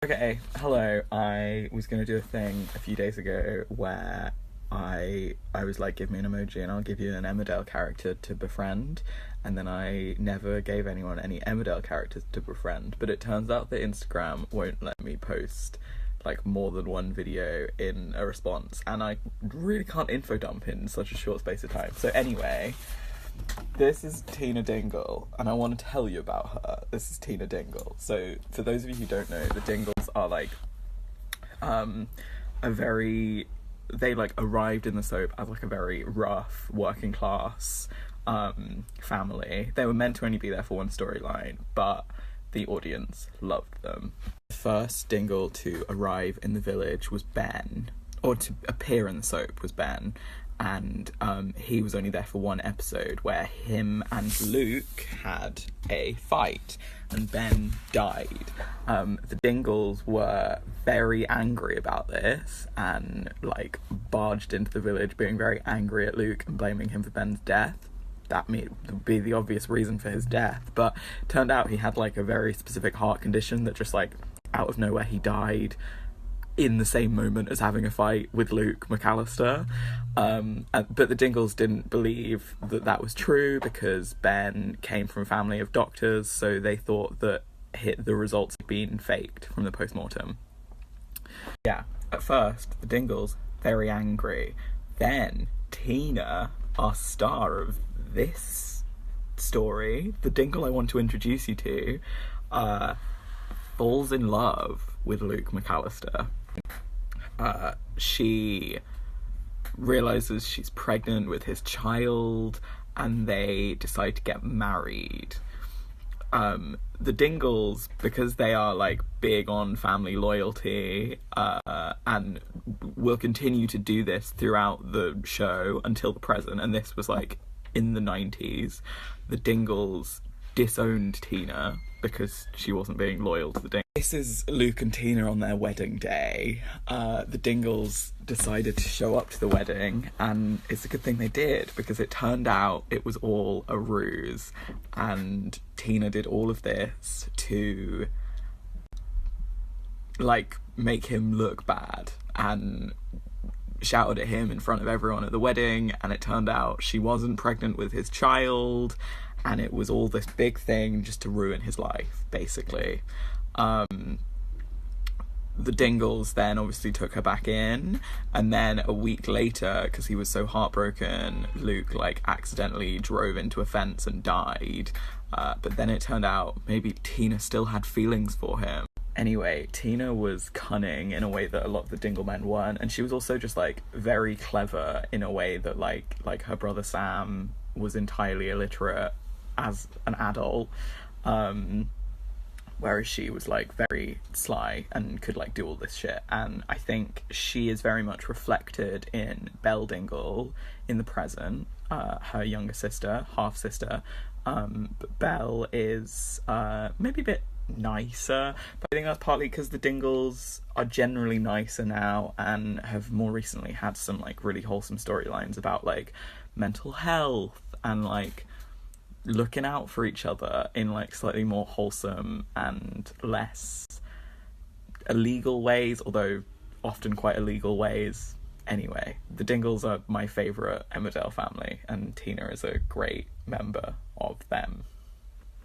Okay, hello. I was going to do a thing a few days ago where I was like, give me an emoji and I'll give you an Emmerdale character to befriend, and then I never gave anyone any Emmerdale characters to befriend, but it turns out that Instagram won't let me post like more than one video in a response, and I really can't infodump in such a short space of time. So anyway, this is Tina Dingle, and I want to tell you about her. This is Tina Dingle. So, for those of you who don't know, the Dingles are like, they like arrived in the soap as like a very rough, working class, family. They were meant to only be there for one storyline, but the audience loved them. The first Dingle to arrive in the village was Ben, or to appear in the soap was Ben. And he was only there for one episode where him and Luke had a fight and Ben died. The Dingles were very angry about this and like barged into the village being very angry at Luke and blaming him for Ben's death. That would be the obvious reason for his death, but it turned out he had like a very specific heart condition that just like out of nowhere he died in the same moment as having a fight with Luke McAllister. But the Dingles didn't believe that that was true because Ben came from a family of doctors, so they thought that the results had been faked from the post-mortem. Yeah, at first, the Dingles, very angry. Then Tina, our star of this story, the Dingle I want to introduce you to, falls in love with Luke McAllister. She realizes she's pregnant with his child and they decide to get married. The Dingles, because they are like big on family loyalty, and will continue to do this throughout the show until the present, and this was like in the 90s, the Dingles disowned Tina because she wasn't being loyal to the Dingles. This is Luke and Tina on their wedding day. The Dingles decided to show up to the wedding, and it's a good thing they did because it turned out it was all a ruse, and Tina did all of this to like make him look bad and shouted at him in front of everyone at the wedding, and it turned out she wasn't pregnant with his child, and it was all this big thing just to ruin his life, basically. The Dingles then obviously took her back in, and then a week later, because he was so heartbroken, Luke like accidentally drove into a fence and died. But then it turned out maybe Tina still had feelings for him. Anyway, Tina was cunning in a way that a lot of the Dingle men weren't, and she was also just like very clever in a way that like her brother Sam was entirely illiterate as an adult, whereas she was like very sly and could like do all this shit. And I think she is very much reflected in Belle Dingle in the present, her younger sister, half sister. But Belle is maybe a bit nicer, but I think that's partly because the Dingles are generally nicer now and have more recently had some like really wholesome storylines about like mental health and like looking out for each other in like slightly more wholesome and less illegal ways, although often quite illegal ways. Anyway, the Dingles are my favourite Emmerdale family, and Tina is a great member of them.